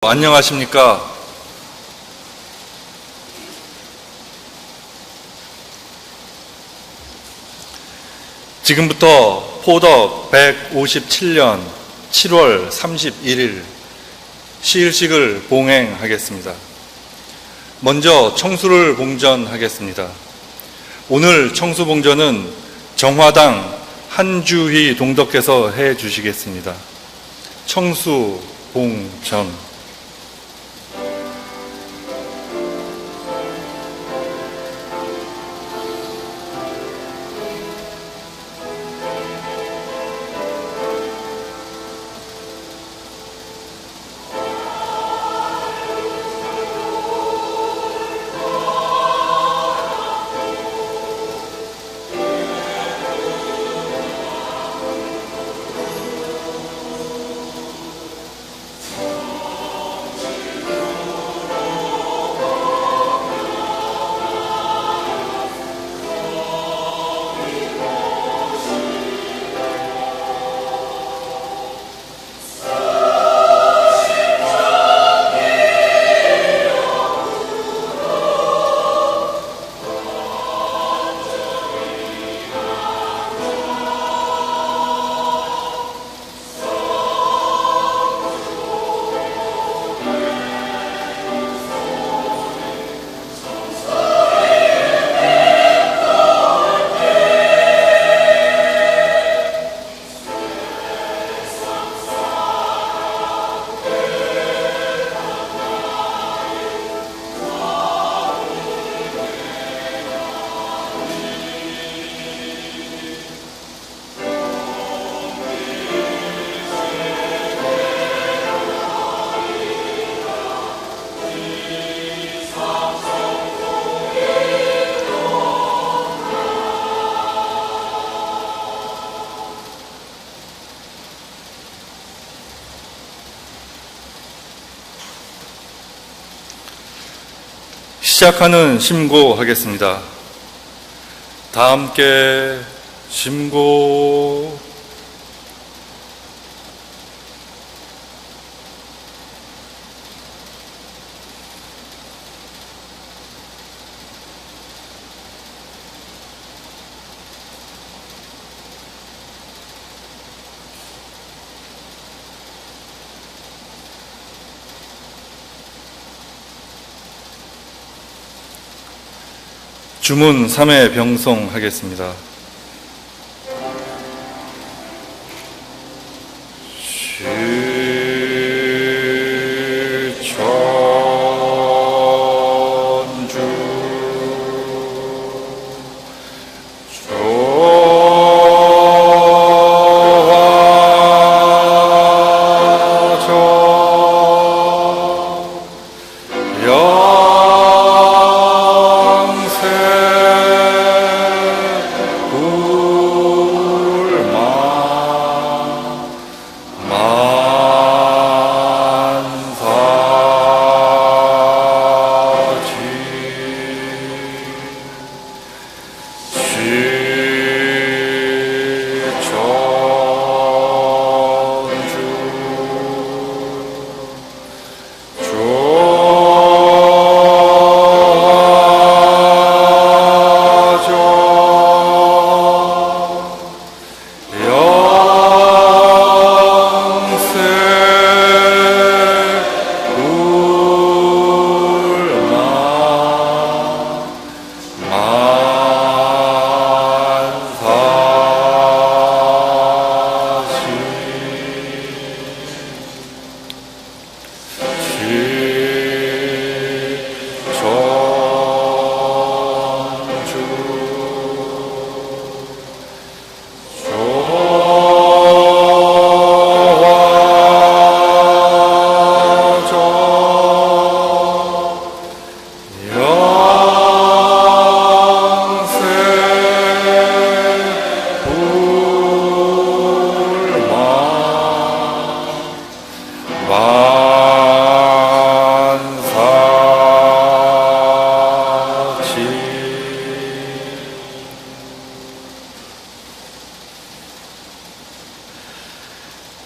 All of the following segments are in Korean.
안녕하십니까? 지금부터 포덕 157년 7월 31일 시일식을 봉행하겠습니다. 먼저 청수를 봉전하겠습니다. 오늘 청수봉전은 정화당 한주희 동덕께서 해주시겠습니다. 청수봉전. 시작하는 심고하겠습니다. 다 함께 심고. 주문 3회 병송하겠습니다.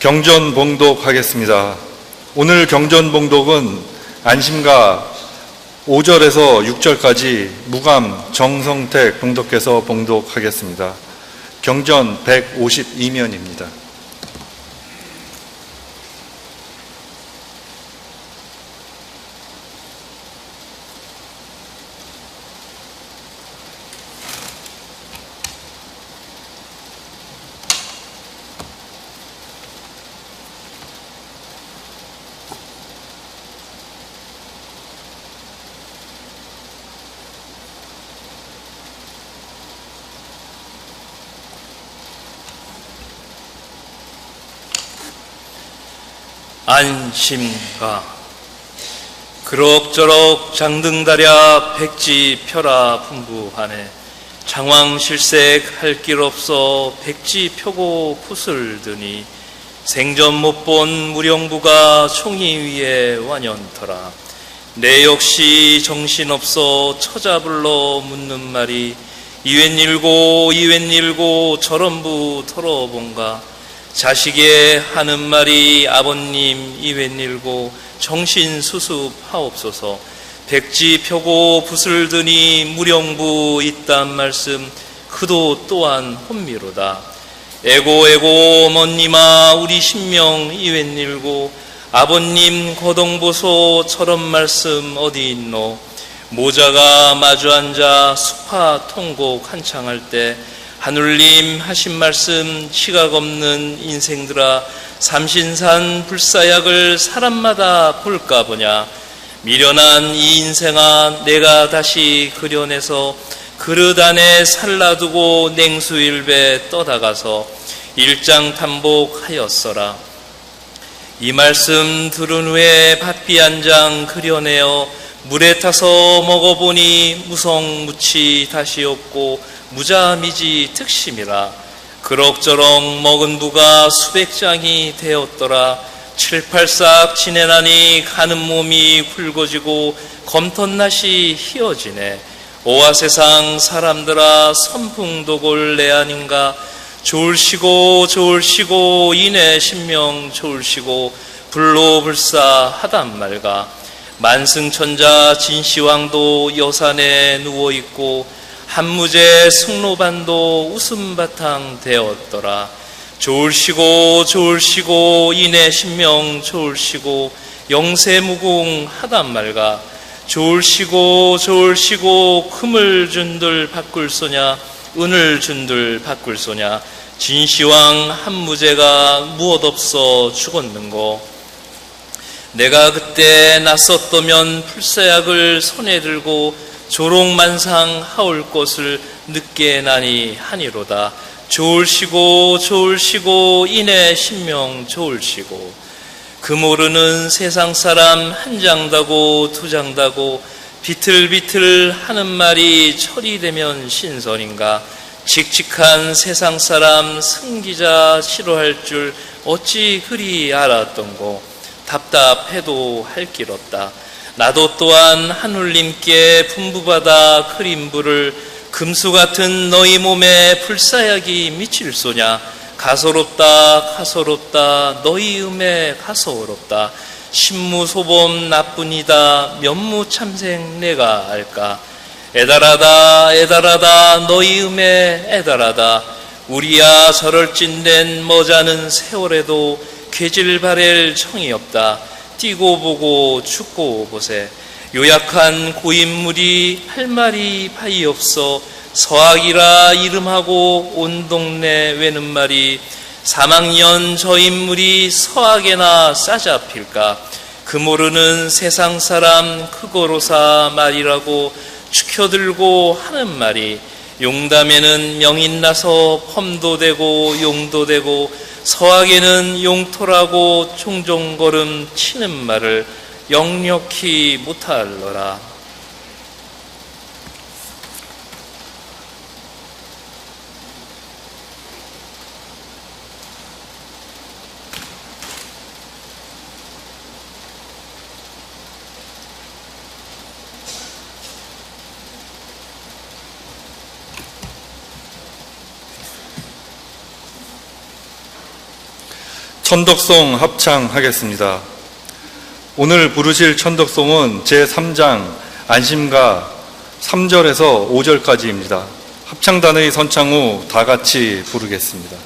경전 봉독하겠습니다. 오늘 경전봉독은 안심가 5절에서 6절까지 무감 정성택 봉독께서 봉독하겠습니다. 경전 152면입니다. 안심가. 그럭저럭 장등다랴 백지 펴라 분부하네. 장왕실색 할 길 없어 백지 펴고 붓을 드니 생전 못 본 무령부가 총이 위에 완연터라. 내 역시 정신없어 처자불러 묻는 말이 이웬일고 저런부 털어본가. 자식의 하는 말이 아버님 이웬일고 정신수습하옵소서. 백지 펴고 붓을 드니 무령부 있단 말씀 그도 또한 혼미로다. 에고 어머님아 우리 신명 이웬일고 아버님 거동보소 저런 말씀 어디 있노. 모자가 마주 앉아 수파 통곡 한창 할 때 하늘님 하신 말씀 지각 없는 인생들아 삼신산 불사약을 사람마다 볼까 보냐. 미련한 이 인생아 내가 다시 그려내서 그릇 안에 살라두고 냉수일배 떠다가서 일장탄복하였어라. 이 말씀 들은 후에 밭비 한 장 그려내어 물에 타서 먹어보니 무성무치 다시 없고 무자미지 특심이라. 그럭저럭 먹은 부가 수백 장이 되었더라. 7~8싹 지내나니 가는 몸이 굵어지고 검턴낫이 희어지네. 오와 세상 사람들아 선풍독을 내 아닌가. 좋을시고 이내 신명 좋을시고 불로불사하단 말가. 만승천자 진시황도 여산에 누워있고 한무제 승로반도 웃음바탕 되었더라. 좋을시고 이내 신명 좋을시고 영세무궁 하단 말가. 좋을시고 금을 준들 바꿀 소냐 은을 준들 바꿀 소냐. 진시황 한무제가 무엇 없어 죽었는고. 내가 그때 낯섰더면 풀사약을 손에 들고 조롱만상 하올 것을 늦게 나니 하니로다. 좋을시고 이내 신명 좋을시고. 그 모르는 세상 사람 한 장 다고 두 장 다고 비틀비틀 하는 말이 철이 되면 신선인가. 칙칙한 세상 사람 승기자 싫어할 줄 어찌 그리 알았던고. 답답해도 할 길 없다. 나도 또한 하늘님께 분부받아 그림부를 금수같은 너희 몸에 불사약이 미칠 소냐. 가소롭다 너희 음에 가소롭다. 신무소범 나뿐이다 면무참생 내가 알까. 애달하다 너희 음에 애달하다. 우리야 저럴진된 머자는 세월에도 괴질 바랄 청이 없다. 뛰고 보고 죽고 보세. 요약한 고인물이 할 말이 바이 없어 서학이라 이름하고 온 동네 외는 말이 사망년 저 인물이 서학에나 싸잡힐까. 그 모르는 세상 사람 크고로사 말이라고 축혀들고 하는 말이 용담에는 명인 나서 펌도 되고 용도 되고 서학에는 용토라고 종종 걸음 치는 말을 역력히 못할러라. 천덕송 합창하겠습니다. 오늘 부르실 천덕송은 제3장 안심가 3절에서 5절까지입니다. 합창단의 선창 후 다 같이 부르겠습니다.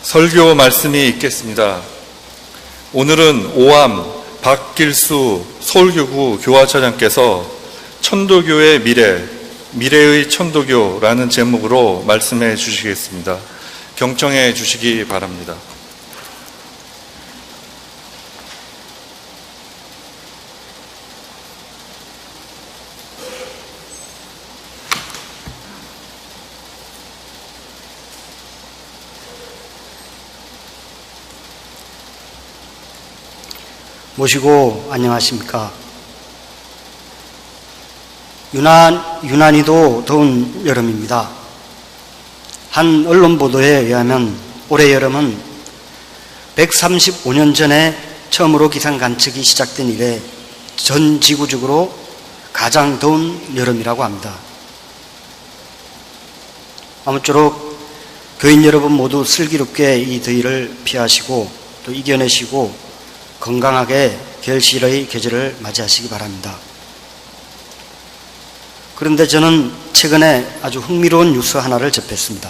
설교 말씀이 있겠습니다. 오늘은 오암 박길수 서울교구 교화처장께서 천도교의 미래의 천도교라는 제목으로 말씀해 주시겠습니다. 경청해 주시기 바랍니다. 모시고 안녕하십니까. 유난히도 더운 여름입니다. 한 언론 보도에 의하면 올해 여름은 135년 전에 처음으로 기상 관측이 시작된 이래 전 지구적으로 가장 더운 여름이라고 합니다. 아무쪼록 교인 여러분 모두 슬기롭게 이 더위를 피하시고 또 이겨내시고 건강하게 결실의 계절을 맞이하시기 바랍니다. 그런데 저는 최근에 아주 흥미로운 뉴스 하나를 접했습니다.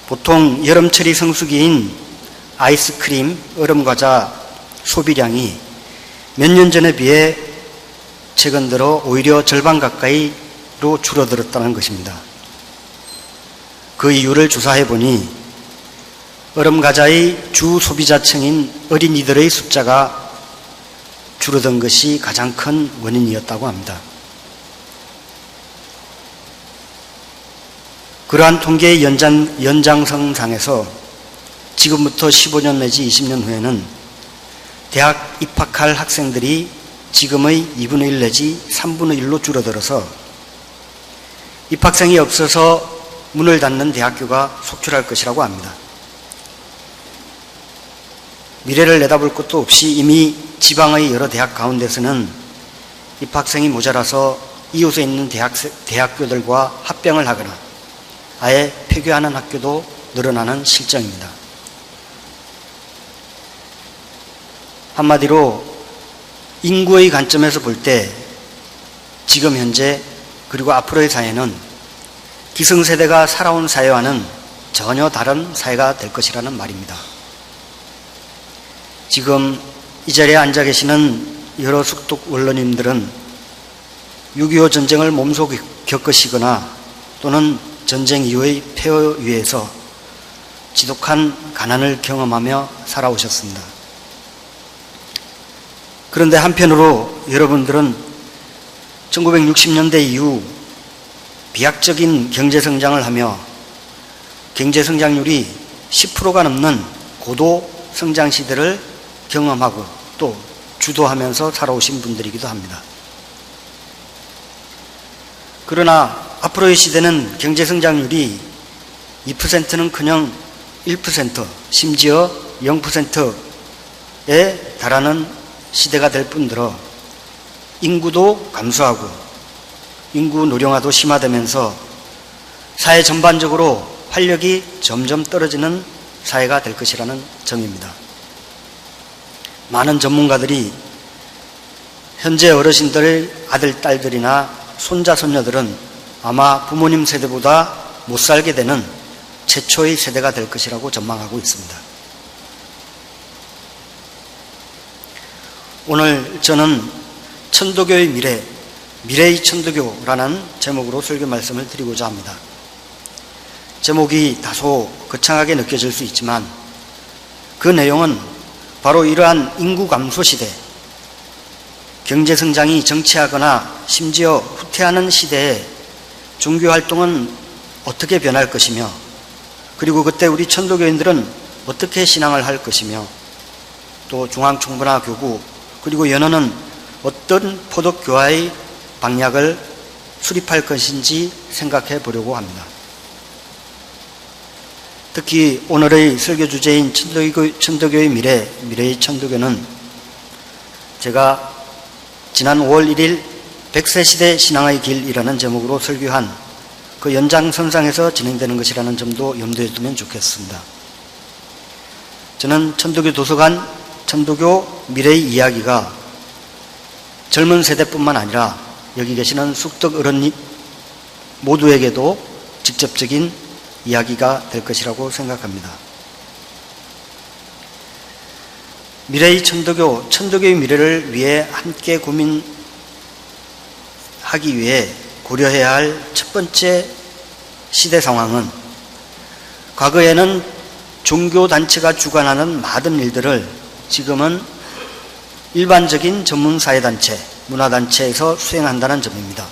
보통 여름철이 성수기인 아이스크림, 얼음과자 소비량이 몇 년 전에 비해 최근 들어 오히려 절반 가까이로 줄어들었다는 것입니다. 그 이유를 조사해 보니 얼음과자의 주 소비자층인 어린이들의 숫자가 줄어든 것이 가장 큰 원인이었다고 합니다. 그러한 통계의 연장선상에서 지금부터 15년 내지 20년 후에는 대학 입학할 학생들이 지금의 2분의 1 내지 3분의 1로 줄어들어서 입학생이 없어서 문을 닫는 대학교가 속출할 것이라고 합니다. 미래를 내다볼 것도 없이 이미 지방의 여러 대학 가운데서는 입학생이 모자라서 이웃에 있는 대학교들과 합병을 하거나 아예 폐교하는 학교도 늘어나는 실정입니다. 한마디로 인구의 관점에서 볼 때 지금 현재 그리고 앞으로의 사회는 기성세대가 살아온 사회와는 전혀 다른 사회가 될 것이라는 말입니다. 지금 이 자리에 앉아 계시는 여러 숙독 원로님들은 6.25 전쟁을 몸소 겪으시거나 또는 전쟁 이후의 폐허 위에서 지독한 가난을 경험하며 살아오셨습니다. 그런데 한편으로 여러분들은 1960년대 이후 비약적인 경제성장을 하며 경제성장률이 10%가 넘는 고도 성장 시대를 경험하고 또 주도하면서 살아오신 분들이기도 합니다. 그러나 앞으로의 시대는 경제성장률이 2%는커녕 1%, 심지어 0%에 달하는 시대가 될 뿐더러 인구도 감소하고 인구 노령화도 심화되면서 사회 전반적으로 활력이 점점 떨어지는 사회가 될 것이라는 점입니다. 많은 전문가들이 현재 어르신들의 아들, 딸들이나 손자, 손녀들은 아마 부모님 세대보다 못 살게 되는 최초의 세대가 될 것이라고 전망하고 있습니다. 오늘 저는 천도교의 미래의 천도교라는 제목으로 설교 말씀을 드리고자 합니다. 제목이 다소 거창하게 느껴질 수 있지만 그 내용은 바로 이러한 인구 감소 시대, 경제성장이 정체하거나 심지어 후퇴하는 시대에 종교활동은 어떻게 변할 것이며 그리고 그때 우리 천도교인들은 어떻게 신앙을 할 것이며 또 중앙총부나 교구 그리고 연원은 어떤 포독교화의 방향을 수립할 것인지 생각해 보려고 합니다. 특히 오늘의 설교 주제인 천도교의 미래의 천도교는 제가 지난 5월 1일 100세 시대 신앙의 길이라는 제목으로 설교한 그 연장선상에서 진행되는 것이라는 점도 염두에 두면 좋겠습니다. 저는 천도교 도서관, 천도교 미래의 이야기가 젊은 세대뿐만 아니라 여기 계시는 숙덕 어른님 모두에게도 직접적인 이야기가 될 것이라고 생각합니다. 미래의 천도교의 미래를 위해 함께 고민하기 위해 고려해야 할 첫 번째 시대 상황은, 과거에는 종교단체가 주관하는 많은 일들을 지금은 일반적인 전문사회단체, 문화단체에서 수행한다는 점입니다.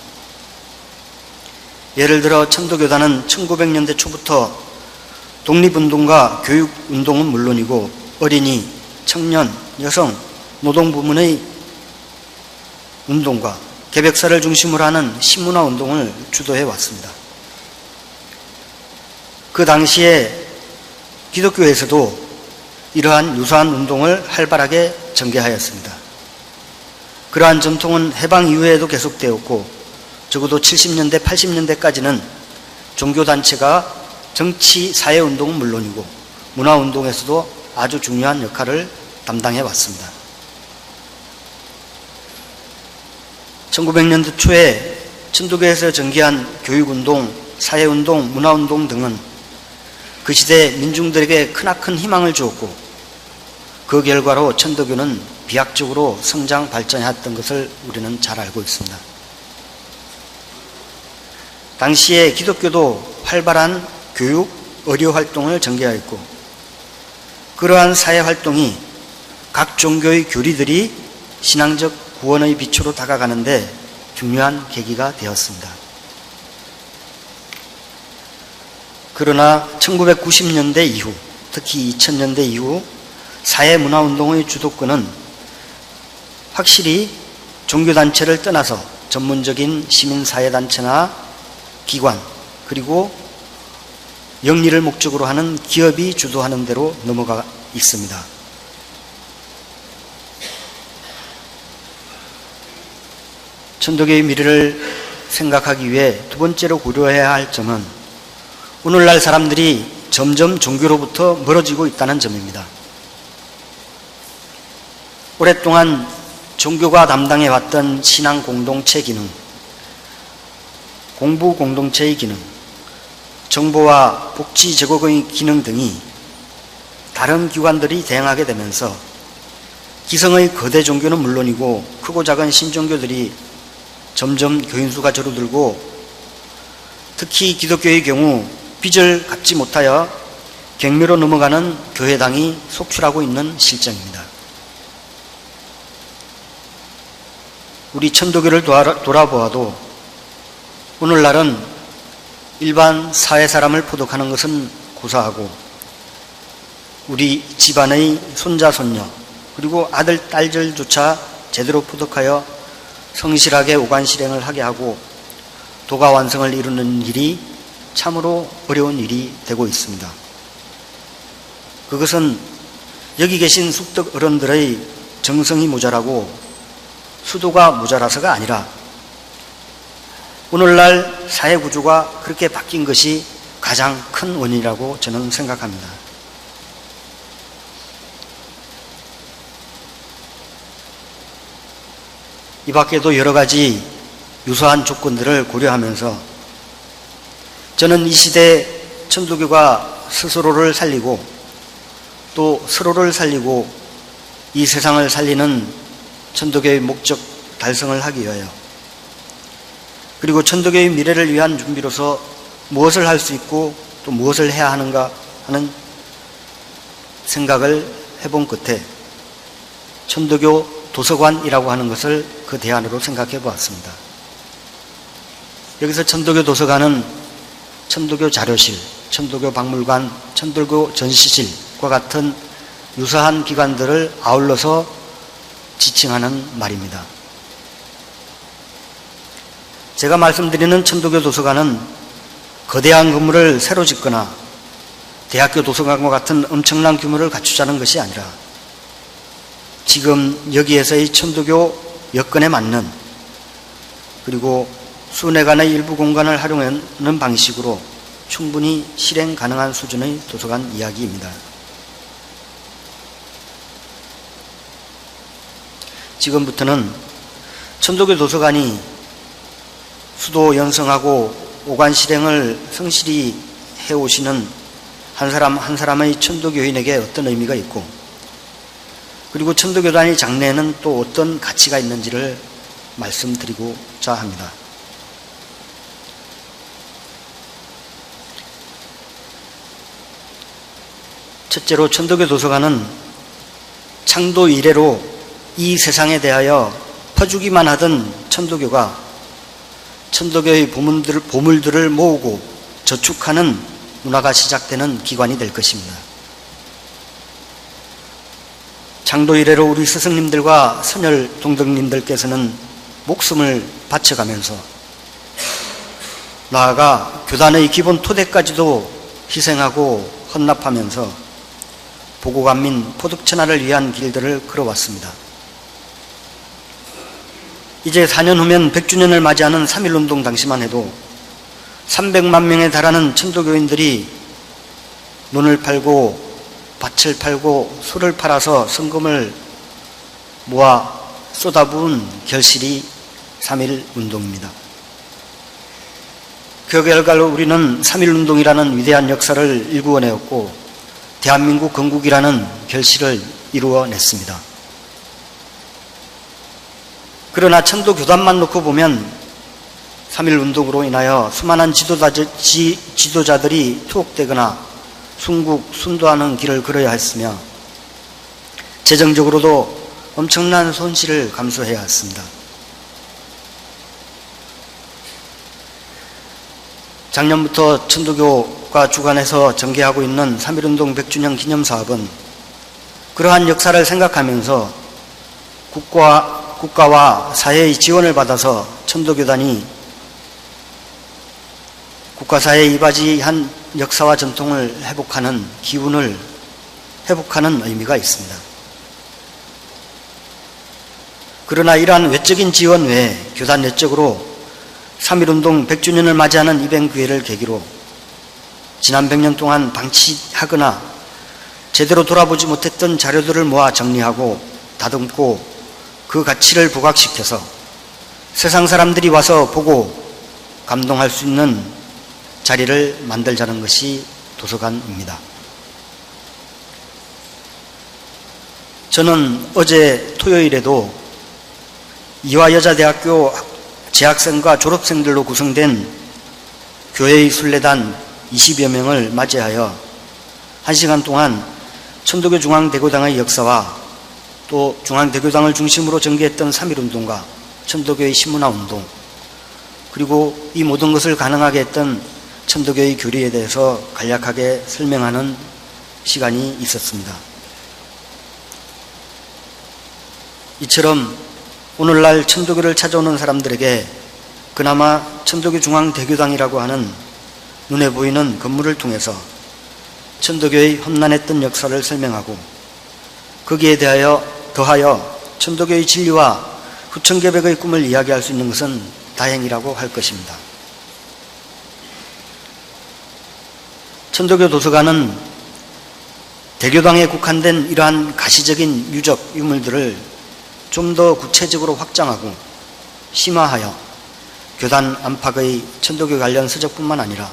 예를 들어 천도교단은 1900년대 초부터 독립운동과 교육운동은 물론이고 어린이, 청년, 여성, 노동 부문의 운동과 개벽사를 중심으로 하는 신문화 운동을 주도해 왔습니다. 그 당시에 기독교에서도 이러한 유사한 운동을 활발하게 전개하였습니다. 그러한 전통은 해방 이후에도 계속되었고, 적어도 70년대, 80년대까지는 종교단체가 정치, 사회운동은 물론이고 문화운동에서도 아주 중요한 역할을 담당해 왔습니다. 1900년대 초에 천도교에서 전개한 교육운동, 사회운동, 문화운동 등은 그 시대 민중들에게 크나큰 희망을 주었고, 그 결과로 천도교는 비약적으로 성장 발전했던 것을 우리는 잘 알고 있습니다. 당시에 기독교도 활발한 교육, 의료 활동을 전개하였고, 그러한 사회 활동이 각 종교의 교리들이 신앙적 구원의 빛으로 다가가는데 중요한 계기가 되었습니다. 그러나 1990년대 이후, 특히 2000년대 이후 사회문화운동의 주도권은 확실히 종교단체를 떠나서 전문적인 시민사회단체나 기관, 그리고 영리를 목적으로 하는 기업이 주도하는 대로 넘어가 있습니다. 천도교의 미래를 생각하기 위해 두 번째로 고려해야 할 점은 오늘날 사람들이 점점 종교로부터 멀어지고 있다는 점입니다. 오랫동안 종교가 담당해왔던 신앙 공동체 기능, 공부 공동체의 기능, 정보와 복지 제공의 기능 등이 다른 기관들이 대행하게 되면서 기성의 거대 종교는 물론이고 크고 작은 신종교들이 점점 교인수가 줄어들고, 특히 기독교의 경우 빚을 갚지 못하여 경매로 넘어가는 교회당이 속출하고 있는 실정입니다. 우리 천도교를 돌아보아도 오늘날은 일반 사회 사람을 포독하는 것은 고사하고, 우리 집안의 손자 손녀 그리고 아들 딸들조차 제대로 포독하여 성실하게 오간 실행을 하게 하고 도가 완성을 이루는 일이 참으로 어려운 일이 되고 있습니다. 그것은 여기 계신 숙덕 어른들의 정성이 모자라고 수도가 모자라서가 아니라 오늘날 사회 구조가 그렇게 바뀐 것이 가장 큰 원인이라고 저는 생각합니다. 이 밖에도 여러 가지 유사한 조건들을 고려하면서 저는 이 시대 천도교가 스스로를 살리고 또 서로를 살리고 이 세상을 살리는 천도교의 목적 달성을 하기 위하여, 그리고 천도교의 미래를 위한 준비로서 무엇을 할 수 있고 또 무엇을 해야 하는가 하는 생각을 해본 끝에 천도교 도서관이라고 하는 것을 그 대안으로 생각해 보았습니다. 여기서 천도교 도서관은 천도교 자료실, 천도교 박물관, 천도교 전시실과 같은 유사한 기관들을 아울러서 지칭하는 말입니다. 제가 말씀드리는 천도교 도서관은 거대한 건물을 새로 짓거나 대학교 도서관과 같은 엄청난 규모를 갖추자는 것이 아니라 지금 여기에서의 천도교 여건에 맞는, 그리고 순회관의 일부 공간을 활용하는 방식으로 충분히 실행 가능한 수준의 도서관 이야기입니다. 지금부터는 천도교 도서관이 수도 연성하고 오간 실행을 성실히 해오시는 한 사람 한 사람의 천도교인에게 어떤 의미가 있고, 그리고 천도교단의 장래에는 또 어떤 가치가 있는지를 말씀드리고자 합니다. 첫째로 천도교 도서관은 창도 이래로 이 세상에 대하여 퍼주기만 하던 천도교가 천도교의 보물들을 모으고 저축하는 문화가 시작되는 기관이 될 것입니다. 창도 이래로 우리 스승님들과 선열 동덕님들께서는 목숨을 바쳐가면서 나아가 교단의 기본 토대까지도 희생하고 헌납하면서 보고간민 포득천하를 위한 길들을 걸어왔습니다. 이제 4년 후면 100주년을 맞이하는 3.1운동 당시만 해도 300만 명에 달하는 천도교인들이 논을 팔고 밭을 팔고 소를 팔아서 성금을 모아 쏟아부은 결실이 3.1운동입니다. 그 결과로 우리는 3.1운동이라는 위대한 역사를 일구어내었고 대한민국 건국이라는 결실을 이루어냈습니다. 그러나 천도교단만 놓고 보면 3.1운동으로 인하여 수많은 지도자들이 투옥되거나 순도하는 길을 걸어야 했으며 재정적으로도 엄청난 손실을 감수해야 했습니다. 작년부터 천도교가 주관해서 전개하고 있는 3.1운동 100주년 기념사업은 그러한 역사를 생각하면서 국가와 사회의 지원을 받아서 천도교단이 국가사회에 이바지한 역사와 전통을 회복하는 기운을 회복하는 의미가 있습니다. 그러나 이러한 외적인 지원 외에 교단 내적으로 3.1운동 100주년을 맞이하는 이번 기회를 계기로 지난 100년 동안 방치하거나 제대로 돌아보지 못했던 자료들을 모아 정리하고 다듬고 그 가치를 부각시켜서 세상 사람들이 와서 보고 감동할 수 있는 자리를 만들자는 것이 도서관입니다. 저는 어제 토요일에도 이화여자대학교 재학생과 졸업생들로 구성된 교회의 순례단 20여 명을 맞이하여 1시간 동안 천도교 중앙대교당의 역사와 또 중앙대교당을 중심으로 전개했던 3.1운동과 천도교의 신문화운동 그리고 이 모든 것을 가능하게 했던 천도교의 교리에 대해서 간략하게 설명하는 시간이 있었습니다. 이처럼 오늘날 천도교를 찾아오는 사람들에게 그나마 천도교 중앙대교당이라고 하는 눈에 보이는 건물을 통해서 천도교의 험난했던 역사를 설명하고 거기에 더하여 천도교의 진리와 후천개백의 꿈을 이야기할 수 있는 것은 다행이라고 할 것입니다. 천도교 도서관은 대교당에 국한된 이러한 가시적인 유물들을 좀 더 구체적으로 확장하고 심화하여 교단 안팎의 천도교 관련 서적뿐만 아니라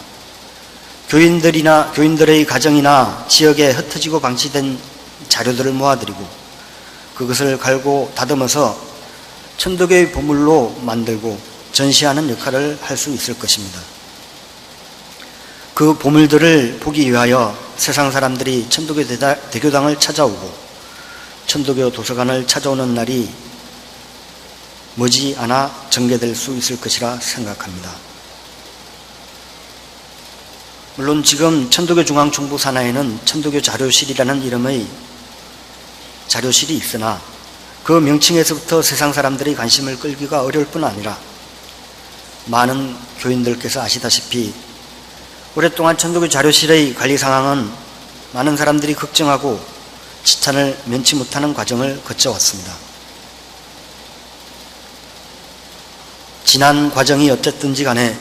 교인들의 가정이나 지역에 흩어지고 방치된 자료들을 모아드리고 그것을 갈고 다듬어서 천도교의 보물로 만들고 전시하는 역할을 할 수 있을 것입니다. 그 보물들을 보기 위하여 세상 사람들이 천도교 대교당을 찾아오고 천도교 도서관을 찾아오는 날이 머지않아 전개될 수 있을 것이라 생각합니다. 물론 지금 천도교 중앙총부 산하에는 천도교 자료실이라는 이름의 자료실이 있으나 그 명칭에서부터 세상 사람들이 관심을 끌기가 어려울 뿐 아니라 많은 교인들께서 아시다시피 오랫동안 천도교 자료실의 관리 상황은 많은 사람들이 걱정하고 지탄을 면치 못하는 과정을 거쳐왔습니다. 지난 과정이 어쨌든지 간에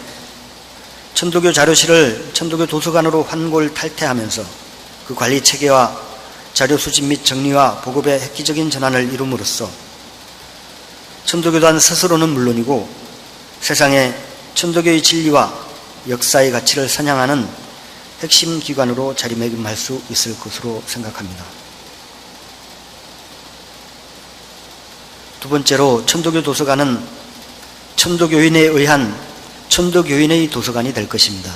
천도교 자료실을 천도교 도서관으로 환골탈퇴하면서 그 관리 체계와 자료 수집 및 정리와 보급의 획기적인 전환을 이룸으로써 천도교단 스스로는 물론이고 세상에 천도교의 진리와 역사의 가치를 선양하는 핵심 기관으로 자리매김할 수 있을 것으로 생각합니다. 두 번째로 천도교 도서관은 천도교인에 의한 천도교인의 도서관이 될 것입니다.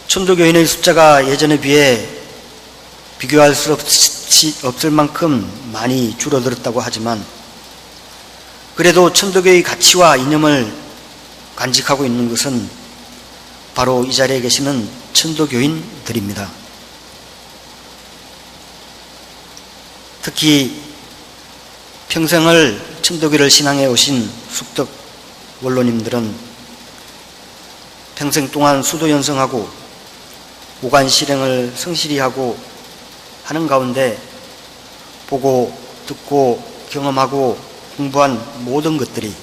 천도교인의 숫자가 예전에 비해 비교할 수 없을 만큼 많이 줄어들었다고 하지만 그래도 천도교의 가치와 이념을 간직하고 있는 것은 바로 이 자리에 계시는 천도교인들입니다. 특히 평생을 천도교를 신앙해 오신 숙덕 원로님들은 평생 동안 수도 연성하고 오간 실행을 성실히 하고 하는 가운데 보고 듣고 경험하고 공부한 모든 것들이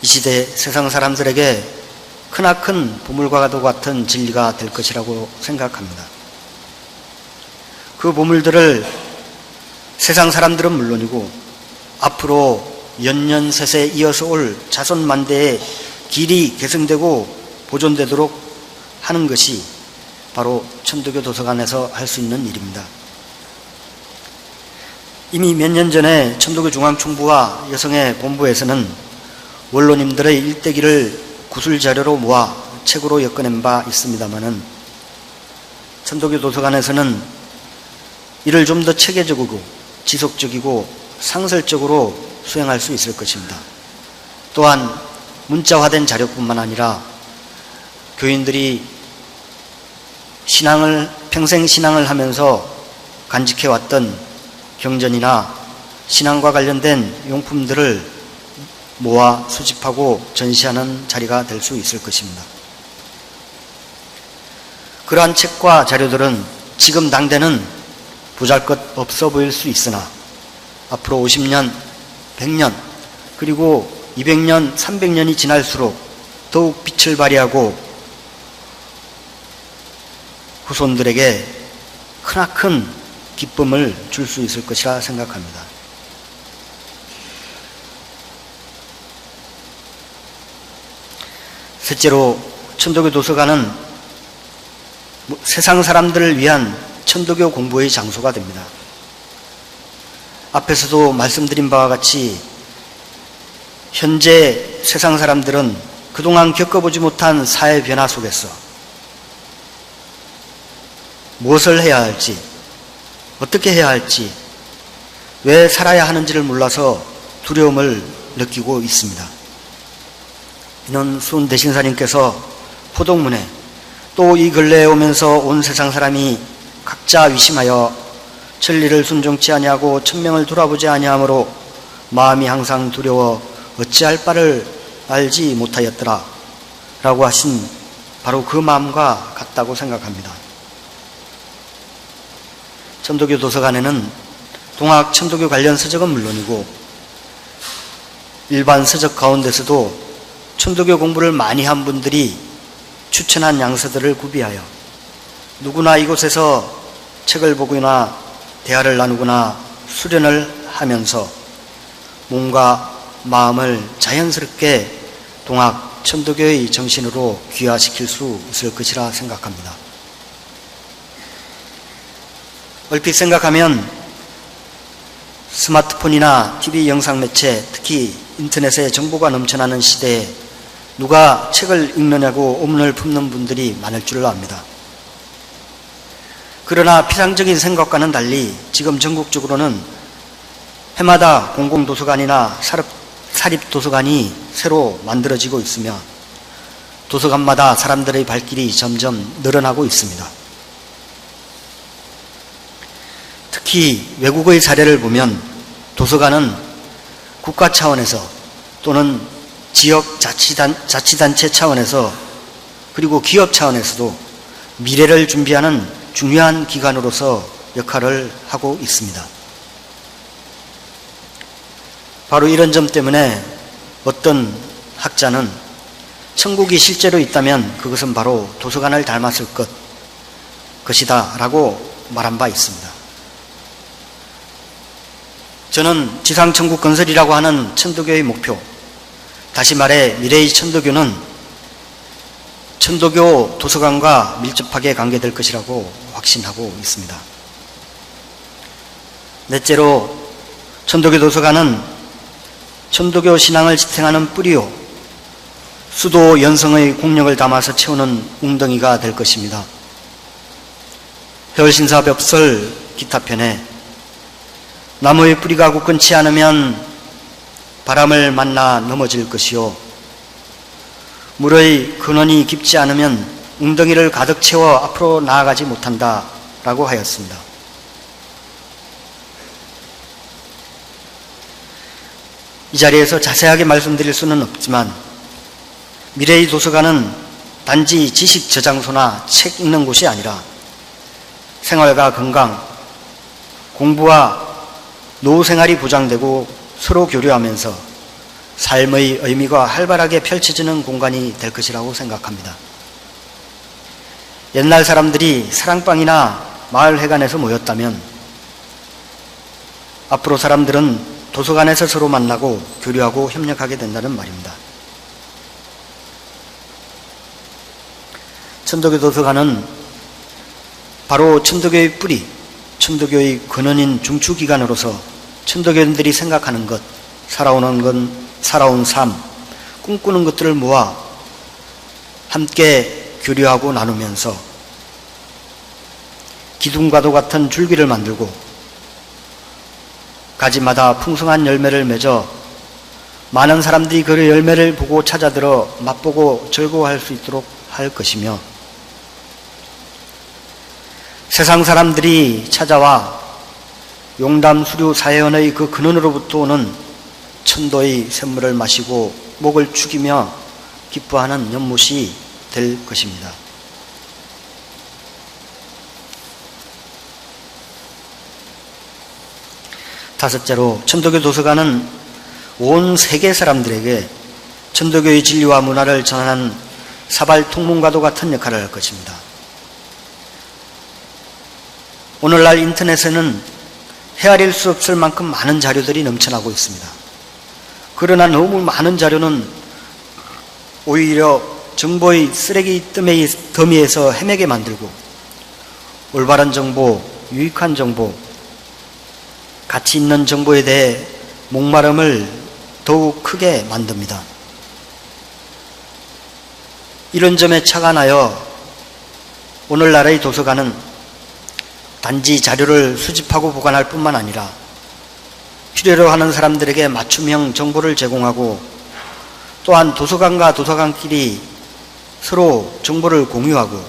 이 시대 세상 사람들에게 크나큰 보물과도 같은 진리가 될 것이라고 생각합니다. 그 보물들을 세상 사람들은 물론이고 앞으로 연년세세 이어서 올 자손만대에 길이 계승되고 보존되도록 하는 것이 바로 천도교 도서관에서 할 수 있는 일입니다. 이미 몇 년 전에 천도교 중앙총부와 여성의 본부에서는 원로님들의 일대기를 구술자료로 모아 책으로 엮어낸 바 있습니다마는 천도교 도서관에서는 이를 좀 더 체계적이고 지속적이고 상설적으로 수행할 수 있을 것입니다. 또한 문자화된 자료뿐만 아니라 교인들이 평생 신앙을 하면서 간직해왔던 경전이나 신앙과 관련된 용품들을 모아 수집하고 전시하는 자리가 될 수 있을 것입니다. 그러한 책과 자료들은 지금 당대는 보잘것없어 보일 수 있으나 앞으로 50년, 100년, 그리고 200년, 300년이 지날수록 더욱 빛을 발휘하고 후손들에게 크나큰 기쁨을 줄 수 있을 것이라 생각합니다. 셋째로 천도교 도서관은 세상 사람들을 위한 천도교 공부의 장소가 됩니다. 앞에서도 말씀드린 바와 같이 현재 세상 사람들은 그동안 겪어보지 못한 사회 변화 속에서 무엇을 해야 할지, 어떻게 해야 할지, 왜 살아야 하는지를 몰라서 두려움을 느끼고 있습니다. 이는 수은 대신사님께서 포독문에 또 이 근래에 오면서 온 세상 사람이 각자 위심하여 천리를 순종치 아니하고 천명을 돌아보지 아니하므로 마음이 항상 두려워 어찌할 바를 알지 못하였더라 라고 하신 바로 그 마음과 같다고 생각합니다. 천도교 도서관에는 동학 천도교 관련 서적은 물론이고 일반 서적 가운데서도 천도교 공부를 많이 한 분들이 추천한 양서들을 구비하여 누구나 이곳에서 책을 보거나 대화를 나누거나 수련을 하면서 몸과 마음을 자연스럽게 동학 천도교의 정신으로 귀화시킬 수 있을 것이라 생각합니다. 얼핏 생각하면 스마트폰이나 TV 영상 매체, 특히 인터넷에 정보가 넘쳐나는 시대에 누가 책을 읽느냐고 의문을 품는 분들이 많을 줄 압니다. 그러나 피상적인 생각과는 달리 지금 전국적으로는 해마다 공공도서관이나 사립도서관이 새로 만들어지고 있으며 도서관마다 사람들의 발길이 점점 늘어나고 있습니다. 특히 외국의 사례를 보면 도서관은 국가 차원에서 또는 지역 자치단체 차원에서 그리고 기업 차원에서도 미래를 준비하는 중요한 기관으로서 역할을 하고 있습니다. 바로 이런 점 때문에 어떤 학자는 천국이 실제로 있다면 그것은 바로 도서관을 닮았을 것이다 라고 말한 바 있습니다. 저는 지상천국 건설이라고 하는 천도교의 목표, 다시 말해 미래의 천도교는 천도교 도서관과 밀접하게 관계될 것이라고 확신하고 있습니다. 넷째로 천도교 도서관은 천도교 신앙을 지탱하는 뿌리요, 수도 연성의 공력을 담아서 채우는 웅덩이가 될 것입니다. 해월신사벽설 기타편에 나무의 뿌리가 굳건치 않으면 바람을 만나 넘어질 것이요, 물의 근원이 깊지 않으면 웅덩이를 가득 채워 앞으로 나아가지 못한다 라고 하였습니다. 이 자리에서 자세하게 말씀드릴 수는 없지만 미래의 도서관은 단지 지식 저장소나 책 읽는 곳이 아니라 생활과 건강, 공부와 노후 생활이 보장되고 서로 교류하면서 삶의 의미가 활발하게 펼쳐지는 공간이 될 것이라고 생각합니다. 옛날 사람들이 사랑방이나 마을회관에서 모였다면 앞으로 사람들은 도서관에서 서로 만나고 교류하고 협력하게 된다는 말입니다. 천도교 도서관은 바로 천도교의 뿌리, 천도교의 근원인 중추기관으로서 천도교인들이 생각하는 것, 살아온 삶, 꿈꾸는 것들을 모아 함께 교류하고 나누면서 기둥과도 같은 줄기를 만들고 가지마다 풍성한 열매를 맺어 많은 사람들이 그 열매를 보고 찾아들어 맛보고 즐거워할 수 있도록 할 것이며, 세상 사람들이 찾아와 용담 수류 사회원의 그 근원으로부터 오는 천도의 샘물을 마시고 목을 축이며 기뻐하는 연못이 될 것입니다. 다섯째로 천도교 도서관은 온 세계 사람들에게 천도교의 진리와 문화를 전하는 사발 통문과도 같은 역할을 할 것입니다. 오늘날 인터넷에는 헤아릴 수 없을 만큼 많은 자료들이 넘쳐나고 있습니다. 그러나 너무 많은 자료는 오히려 정보의 쓰레기 더미에서 헤매게 만들고 올바른 정보, 유익한 정보, 가치 있는 정보에 대해 목마름을 더욱 크게 만듭니다. 이런 점에 착안하여 오늘날의 도서관은 단지 자료를 수집하고 보관할 뿐만 아니라 필요로 하는 사람들에게 맞춤형 정보를 제공하고, 또한 도서관과 도서관끼리 서로 정보를 공유하고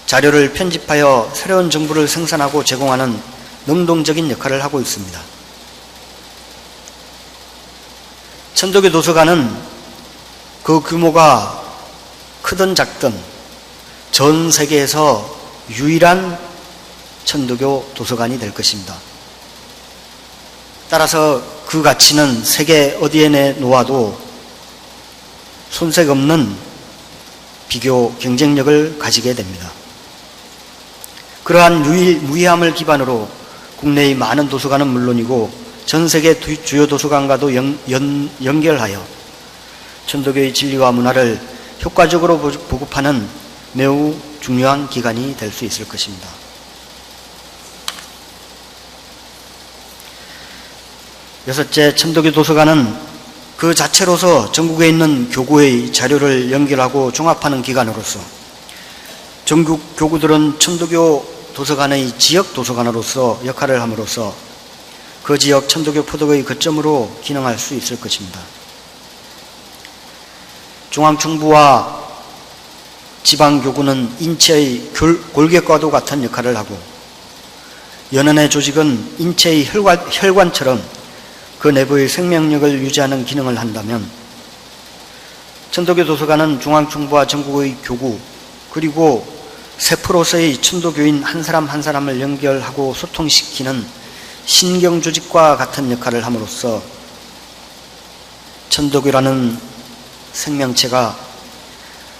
자료를 편집하여 새로운 정보를 생산하고 제공하는 능동적인 역할을 하고 있습니다. 천도교 도서관은 그 규모가 크든 작든 전 세계에서 유일한 천도교 도서관이 될 것입니다. 따라서 그 가치는 세계 어디에 내놓아도 손색 없는 비교 경쟁력을 가지게 됩니다. 그러한 무이함을 기반으로 국내의 많은 도서관은 물론이고 전 세계 주요 도서관과도 연결하여 천도교의 진리와 문화를 효과적으로 보급하는 매우 중요한 기관이 될 수 있을 것입니다. 여섯째, 천도교 도서관은 그 자체로서 전국에 있는 교구의 자료를 연결하고 종합하는 기관으로서 전국 교구들은 천도교 도서관의 지역 도서관으로서 역할을 함으로써 그 지역 천도교 포덕의 거점으로 기능할 수 있을 것입니다. 중앙정부와 지방교구는 인체의 골격과도 같은 역할을 하고, 연원의 조직은 인체의 혈관처럼 그 내부의 생명력을 유지하는 기능을 한다면, 천도교 도서관은 중앙정부와 전국의 교구 그리고 세포로서의 천도교인 한 사람 한 사람을 연결하고 소통시키는 신경조직과 같은 역할을 함으로써 천도교라는 생명체가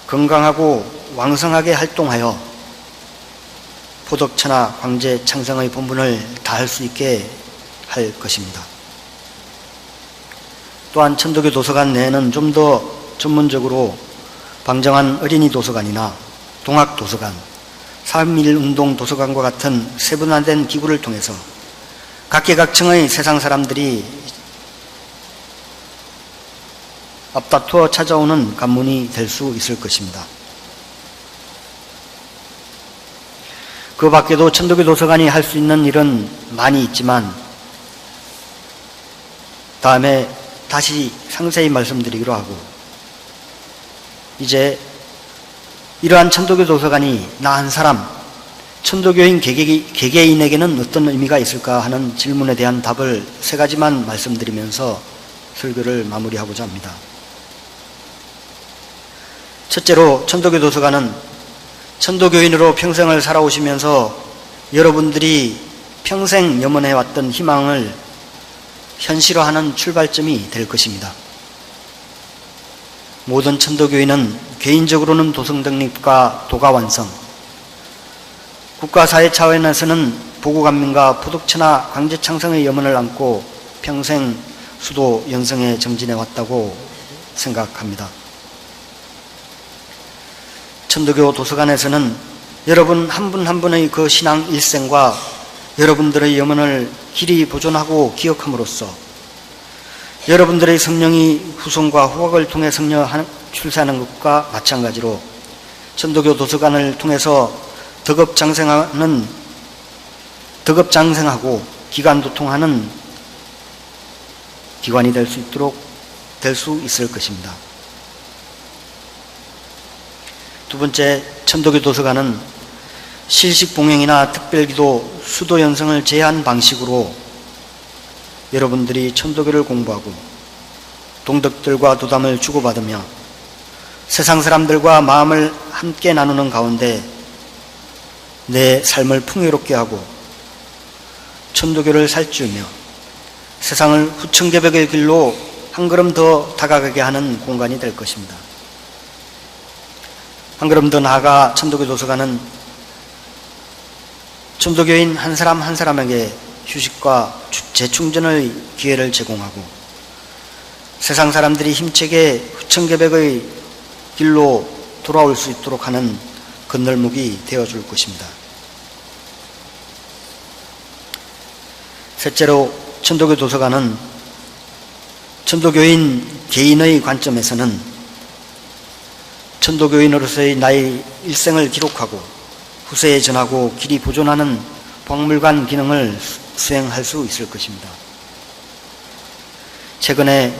건강하고 왕성하게 활동하여 포덕천하 광재 창성의 본분을 다할 수 있게 할 것입니다. 또한 천도교 도서관 내에는 좀 더 전문적으로 방정한 어린이 도서관이나 동학 도서관, 3.1운동 도서관과 같은 세분화된 기구를 통해서 각계각층의 세상 사람들이 앞다투어 찾아오는 관문이 될 수 있을 것입니다. 그 밖에도 천도교 도서관이 할 수 있는 일은 많이 있지만 다음에 다시 상세히 말씀드리기로 하고, 이제 이러한 천도교 도서관이 나 한 사람, 천도교인 개개인에게는 어떤 의미가 있을까 하는 질문에 대한 답을 3가지만 말씀드리면서 설교를 마무리하고자 합니다. 첫째로, 천도교 도서관은 천도교인으로 평생을 살아오시면서 여러분들이 평생 염원해왔던 희망을 현실화하는 출발점이 될 것입니다. 모든 천도교인은 개인적으로는 도성 독립과 도가 완성, 국가사회 차원에서는 보고감민과 포독처나 강제창성의 염원을 안고 평생 수도 연성에 정진해 왔다고 생각합니다. 천도교 도서관에서는 여러분 한 분 한 분의 그 신앙 일생과 여러분들의 염원을 길이 보존하고 기억함으로써 여러분들의 성령이 후손과 후학을 통해 출세하는 것과 마찬가지로 천도교 도서관을 통해서 덕업장생하고 기관도통하는 기관이 될 수 있을 것입니다. 두 번째, 천도교 도서관은 실식봉행이나 특별기도, 수도연성을 제한 방식으로 여러분들이 천도교를 공부하고 동덕들과 도담을 주고받으며 세상 사람들과 마음을 함께 나누는 가운데 내 삶을 풍요롭게 하고 천도교를 살찌우며 세상을 후천개벽의 길로 한 걸음 더 다가가게 하는 공간이 될 것입니다. 한 걸음 더 나아가 천도교 도서관은 천도교인 한 사람 한 사람에게 휴식과 재충전의 기회를 제공하고 세상 사람들이 힘차게 후천개벽의 길로 돌아올 수 있도록 하는 건널목이 되어줄 것입니다. 셋째로, 천도교 도서관은 천도교인 개인의 관점에서는 천도교인으로서의 나의 일생을 기록하고 후세에 전하고 길이 보존하는 박물관 기능을 수행할 수 있을 것입니다. 최근에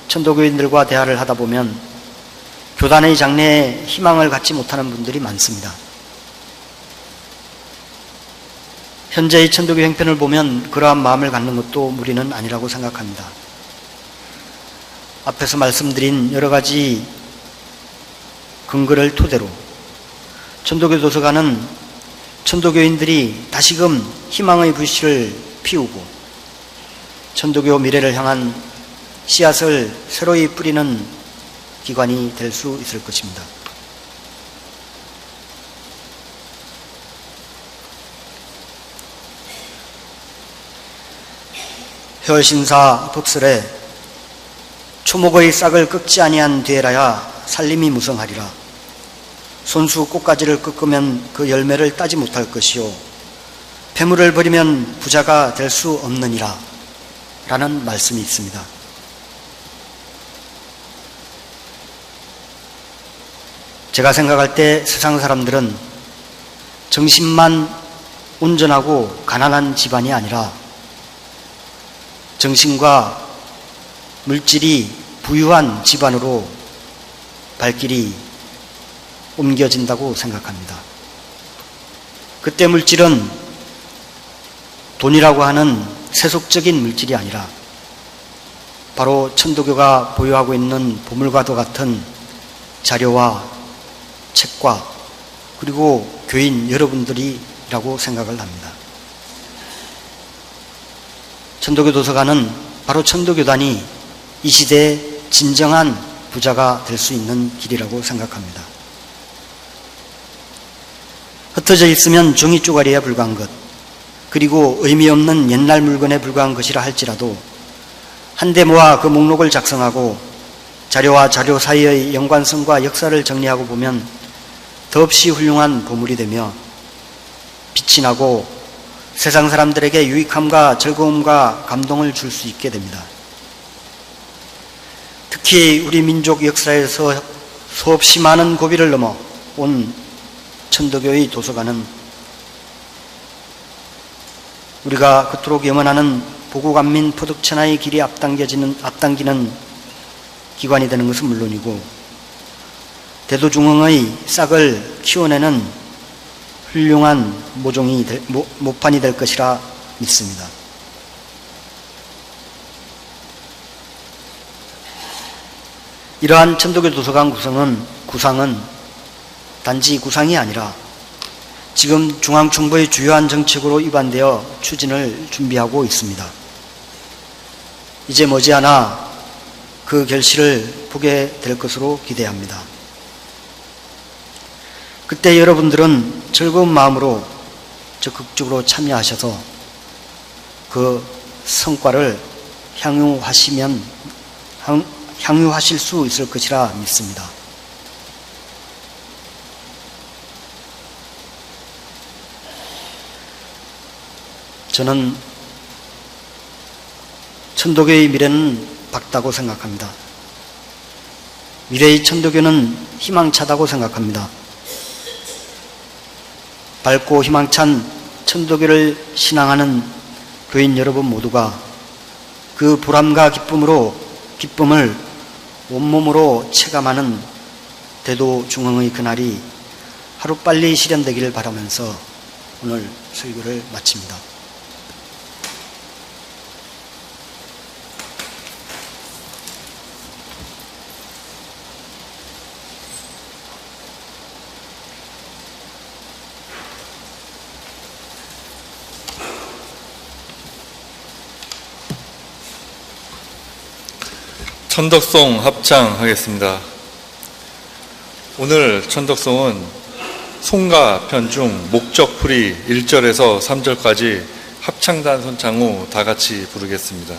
천도교인들과 대화를 하다 보면 교단의 장래에 희망을 갖지 못하는 분들이 많습니다. 현재의 천도교 형편을 보면 그러한 마음을 갖는 것도 무리는 아니라고 생각합니다. 앞에서 말씀드린 여러 가지 근거를 토대로 천도교 도서관은 천도교인들이 다시금 희망의 불씨를 피우고 천도교 미래를 향한 씨앗을 새로이 뿌리는 기관이 될 수 있을 것입니다. 효신사 법설에 초목의 싹을 꺾지 아니한 뒤에라야 살림이 무성하리라. 손수 꽃가지를 꺾으면 그 열매를 따지 못할 것이요 폐물을 버리면 부자가 될 수 없느니라 라는 말씀이 있습니다. 제가 생각할 때 세상 사람들은 정신만 온전하고 가난한 집안이 아니라 정신과 물질이 부유한 집안으로 발길이 옮겨진다고 생각합니다. 그때 물질은 돈이라고 하는 세속적인 물질이 아니라 바로 천도교가 보유하고 있는 보물과도 같은 자료와 책과 그리고 교인 여러분들이라고 생각을 합니다. 천도교 도서관은 바로 천도교단이 이 시대의 진정한 부자가 될 수 있는 길이라고 생각합니다. 흩어져 있으면 종이 쪼가리에 불과한 것, 그리고 의미 없는 옛날 물건에 불과한 것이라 할지라도 한데 모아 그 목록을 작성하고 자료와 자료 사이의 연관성과 역사를 정리하고 보면 더없이 훌륭한 보물이 되며 빛이 나고 세상 사람들에게 유익함과 즐거움과 감동을 줄 수 있게 됩니다. 특히 우리 민족 역사에서 수없이 많은 고비를 넘어 온 천도교의 도서관은 우리가 그토록 염원하는 보국안민 포득천하의 길이 앞당기는 기관이 되는 것은 물론이고 대도중흥의 싹을 키워내는 훌륭한 모판이 될 것이라 믿습니다. 이러한 천도교 도서관 구상은 단지 구상이 아니라 지금 중앙정부의 주요한 정책으로 입안되어 추진을 준비하고 있습니다. 이제 머지않아 그 결실을 보게 될 것으로 기대합니다. 그때 여러분들은 즐거운 마음으로 적극적으로 참여하셔서 그 성과를 향유하실 수 있을 것이라 믿습니다. 저는 천도교의 미래는 밝다고 생각합니다. 미래의 천도교는 희망차다고 생각합니다. 밝고 희망찬 천도교를 신앙하는 교인 여러분 모두가 그 보람과 기쁨을 온몸으로 체감하는 대도중흥의 그날이 하루빨리 실현되기를 바라면서 오늘 설교를 마칩니다. 천덕송 합창하겠습니다. 오늘 천덕송은 송가 편 중 목적풀이 1절에서 3절까지 합창단 선창 후 다 같이 부르겠습니다.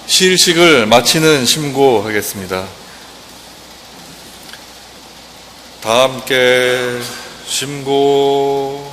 시일식을 마치는 심고하겠습니다. 다 함께 심고.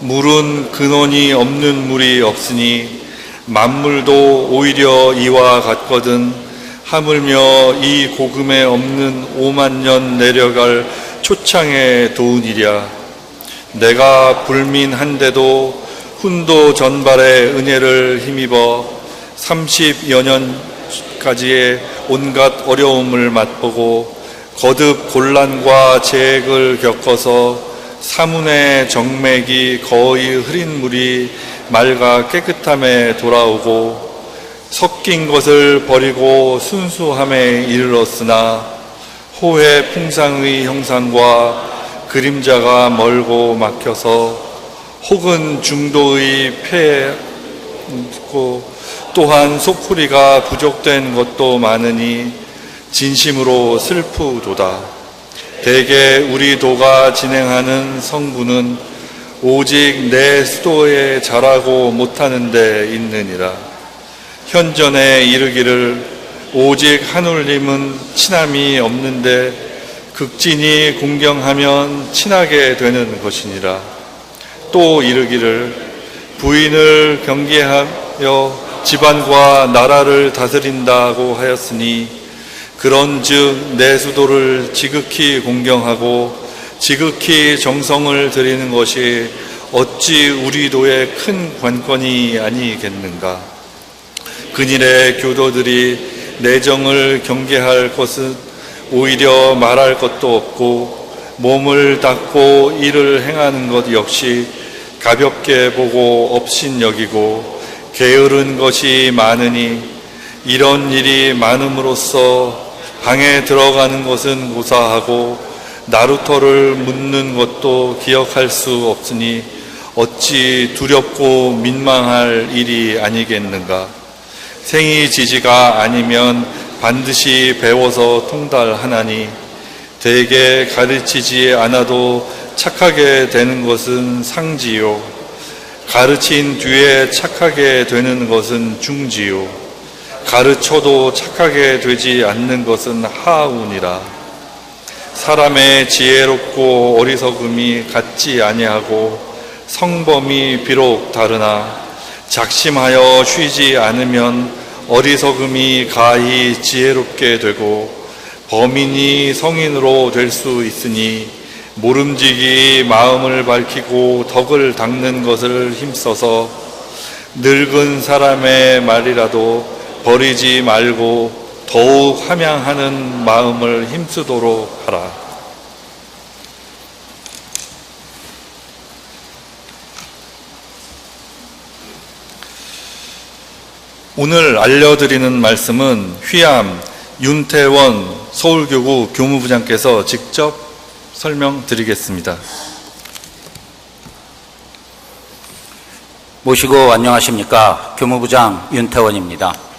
물은 근원이 없는 물이 없으니 만물도 오히려 이와 같거든 하물며 이 고금에 없는 5만 년 내려갈 초창에 도우니랴. 내가 불민한데도 훈도 전발의 은혜를 힘입어 30여 년까지의 온갖 어려움을 맛보고 거듭 곤란과 재액을 겪어서 사문의 정맥이 거의 흐린 물이 맑아 깨끗함에 돌아오고 섞인 것을 버리고 순수함에 이르렀으나 호의 풍상의 형상과 그림자가 멀고 막혀서 혹은 중도의 폐고 또한 속풀이가 부족된 것도 많으니 진심으로 슬프도다. 대개 우리 도가 진행하는 성부는 오직 내 수도에 잘하고 못하는 데 있느니라. 현전에 이르기를 오직 하늘님은 친함이 없는데 극진히 공경하면 친하게 되는 것이니라. 또 이르기를 부인을 경계하여 집안과 나라를 다스린다고 하였으니 그런즉 내 수도를 지극히 공경하고 지극히 정성을 드리는 것이 어찌 우리 도의 큰 관건이 아니겠는가. 근일의 교도들이 내정을 경계할 것은 오히려 말할 것도 없고 몸을 닦고 일을 행하는 것 역시 가볍게 보고 업신 여기고 게으른 것이 많으니 이런 일이 많음으로써 방에 들어가는 것은 고사하고 나루터를 묻는 것도 기억할 수 없으니 어찌 두렵고 민망할 일이 아니겠는가. 생이지지가 아니면 반드시 배워서 통달하나니 대개 가르치지 않아도 착하게 되는 것은 상지요 가르친 뒤에 착하게 되는 것은 중지요 가르쳐도 착하게 되지 않는 것은 하우니라. 사람의 지혜롭고 어리석음이 같지 아니하고 성범이 비록 다르나 작심하여 쉬지 않으면 어리석음이 가히 지혜롭게 되고 범인이 성인으로 될 수 있으니 모름지기 마음을 밝히고 덕을 닦는 것을 힘써서 늙은 사람의 말이라도 버리지 말고 더욱 함양하는 마음을 힘쓰도록 하라. 오늘 알려드리는 말씀은 휘암 윤태원 서울교구 교무부장께서 직접 설명드리겠습니다. 모시고 안녕하십니까. 교무부장 윤태원입니다.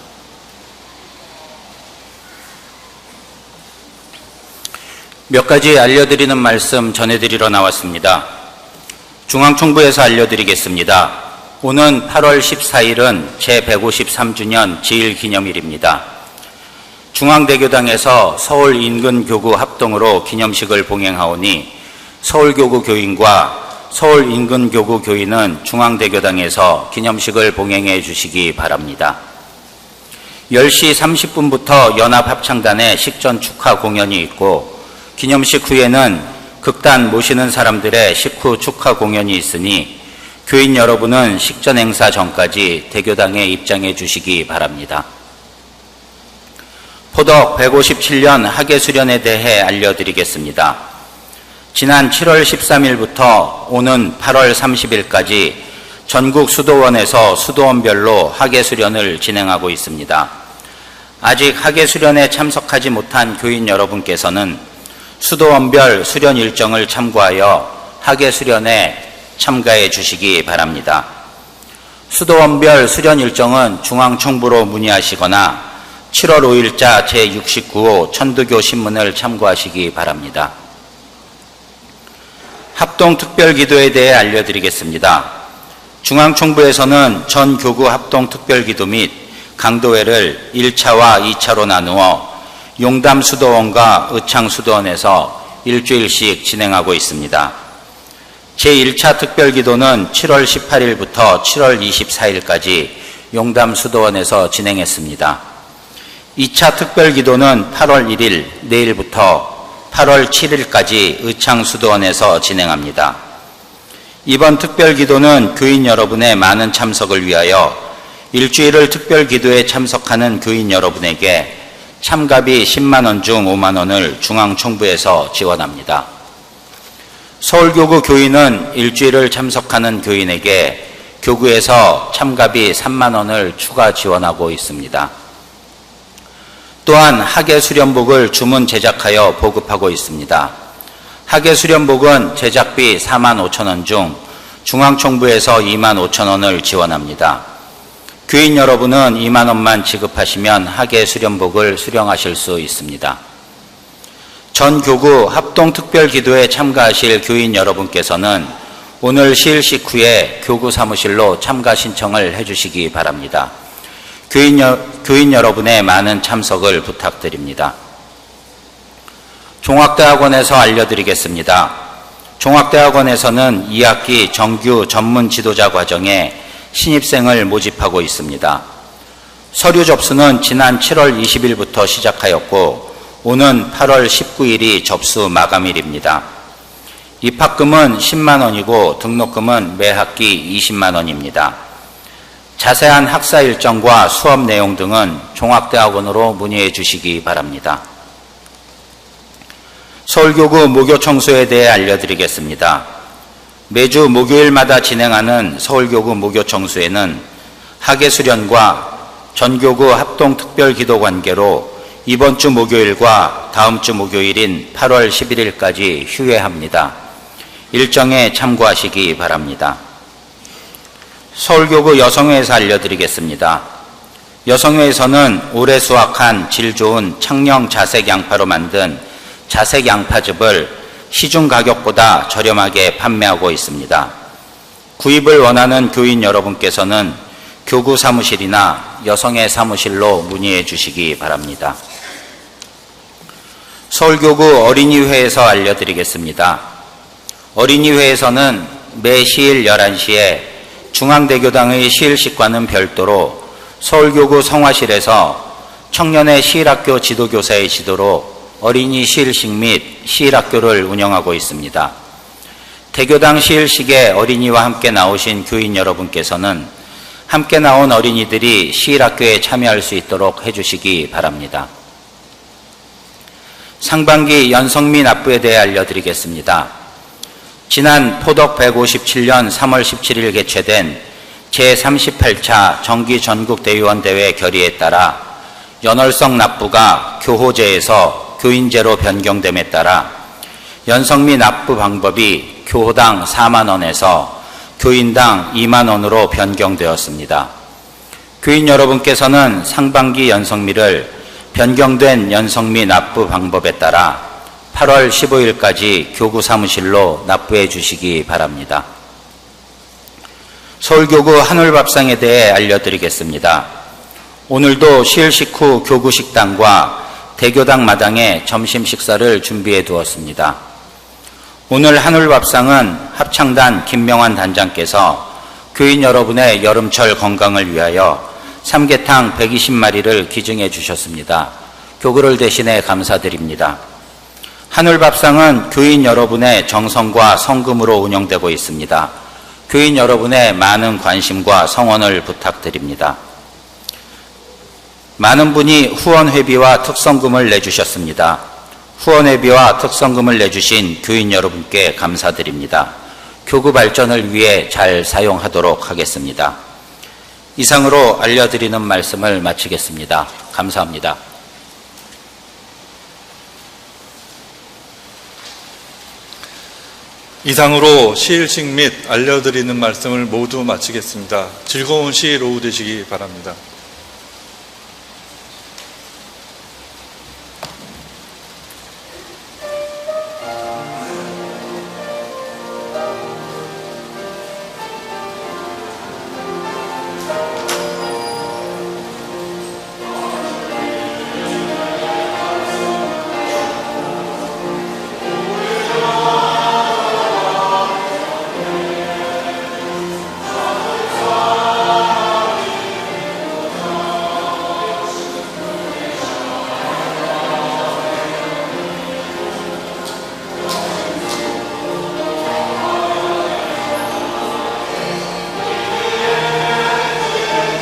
몇 가지 알려드리는 말씀 전해드리러 나왔습니다. 중앙총부에서 알려드리겠습니다. 오는 8월 14일은 제153주년 지일기념일입니다. 중앙대교당에서 서울인근교구 합동으로 기념식을 봉행하오니 서울교구 교인과 서울인근교구 교인은 중앙대교당에서 기념식을 봉행해 주시기 바랍니다. 10시 30분부터 연합합창단의 식전 축하 공연이 있고 기념식 후에는 극단 모시는 사람들의 식후 축하 공연이 있으니 교인 여러분은 식전 행사 전까지 대교당에 입장해 주시기 바랍니다. 포덕 157년 학예수련에 대해 알려드리겠습니다. 지난 7월 13일부터 오는 8월 30일까지 전국 수도원에서 수도원별로 학예수련을 진행하고 있습니다. 아직 학예수련에 참석하지 못한 교인 여러분께서는 수도원별 수련 일정을 참고하여 학예수련에 참가해 주시기 바랍니다. 수도원별 수련 일정은 중앙총부로 문의하시거나 7월 5일자 제69호 천두교 신문을 참고하시기 바랍니다. 합동특별기도에 대해 알려드리겠습니다. 중앙총부에서는 전 교구 합동특별기도 및 강도회를 1차와 2차로 나누어 용담수도원과 의창수도원에서 일주일씩 진행하고 있습니다. 제1차 특별기도는 7월 18일부터 7월 24일까지 용담수도원에서 진행했습니다. 2차 특별기도는 8월 1일 내일부터 8월 7일까지 의창수도원에서 진행합니다. 이번 특별기도는 교인 여러분의 많은 참석을 위하여 일주일을 특별기도에 참석하는 교인 여러분에게 참가비 10만 원 중 5만 원을 중앙총부에서 지원합니다. 서울교구 교인은 일주일을 참석하는 교인에게 교구에서 참가비 3만 원을 추가 지원하고 있습니다. 또한 학예수련복을 주문 제작하여 보급하고 있습니다. 학예수련복은 제작비 4만 5천 원 중 중앙총부에서 2만 5천 원을 지원합니다. 교인 여러분은 2만 원만 지급하시면 학예수련복을 수령하실 수 있습니다. 전 교구 합동특별기도에 참가하실 교인 여러분께서는 오늘 시일식 후에 교구 사무실로 참가 신청을 해주시기 바랍니다. 교인 여러분의 많은 참석을 부탁드립니다. 종합대학원에서 알려드리겠습니다. 종합대학원에서는 2학기 정규 전문 지도자 과정에 신입생을 모집하고 있습니다. 서류 접수는 지난 7월 20일부터 시작하였고 오는 8월 19일이 접수 마감일입니다. 입학금은 10만 원이고 등록금은 매 학기 20만 원입니다. 자세한 학사 일정과 수업 내용 등은 종합대학원으로 문의해 주시기 바랍니다. 서울교구 모교청소에 대해 알려드리겠습니다. 매주 목요일마다 진행하는 서울교구 모교청소에는 학예수련과 전교구 합동특별기도 관계로 이번 주 목요일과 다음 주 목요일인 8월 11일까지 휴회합니다. 일정에 참고하시기 바랍니다. 서울교구 여성회에서 알려드리겠습니다. 여성회에서는 올해 수확한 질 좋은 창녕 자색 양파로 만든 자색 양파즙을 시중 가격보다 저렴하게 판매하고 있습니다. 구입을 원하는 교인 여러분께서는 교구 사무실이나 여성회 사무실로 문의해 주시기 바랍니다. 서울교구 어린이회에서 알려드리겠습니다. 어린이회에서는 매 시일 11시에 중앙대교당의 시일식과는 별도로 서울교구 성화실에서 청년의 시일학교 지도교사의 지도로 어린이 시일식 및 시일학교를 운영하고 있습니다. 대교당 시일식에 어린이와 함께 나오신 교인 여러분께서는 함께 나온 어린이들이 시일학교에 참여할 수 있도록 해주시기 바랍니다. 상반기 연성미 납부에 대해 알려드리겠습니다. 지난 포덕 157년 3월 17일 개최된 제38차 정기전국대의원대회 결의에 따라 연월성 납부가 교호제에서 교인제로 변경됨에 따라 연성미 납부 방법이 교호당 4만 원에서 교인당 2만 원으로 변경되었습니다. 교인 여러분께서는 상반기 연성미를 변경된 연성미 납부 방법에 따라 8월 15일까지 교구 사무실로 납부해 주시기 바랍니다. 서울교구 한울밥상에 대해 알려드리겠습니다. 오늘도 시일식 후 교구 식당과 대교당 마당에 점심 식사를 준비해 두었습니다. 오늘 한울밥상은 합창단 김명환 단장께서 교인 여러분의 여름철 건강을 위하여 삼계탕 120마리를 기증해 주셨습니다. 교구를 대신해 감사드립니다. 한울밥상은 교인 여러분의 정성과 성금으로 운영되고 있습니다. 교인 여러분의 많은 관심과 성원을 부탁드립니다. 많은 분이 후원회비와 특성금을 내주셨습니다. 후원회비와 특성금을 내주신 교인 여러분께 감사드립니다. 교구 발전을 위해 잘 사용하도록 하겠습니다. 이상으로 알려드리는 말씀을 마치겠습니다. 감사합니다. 이상으로 시일식 및 알려드리는 말씀을 모두 마치겠습니다. 즐거운 시일 오후 되시기 바랍니다.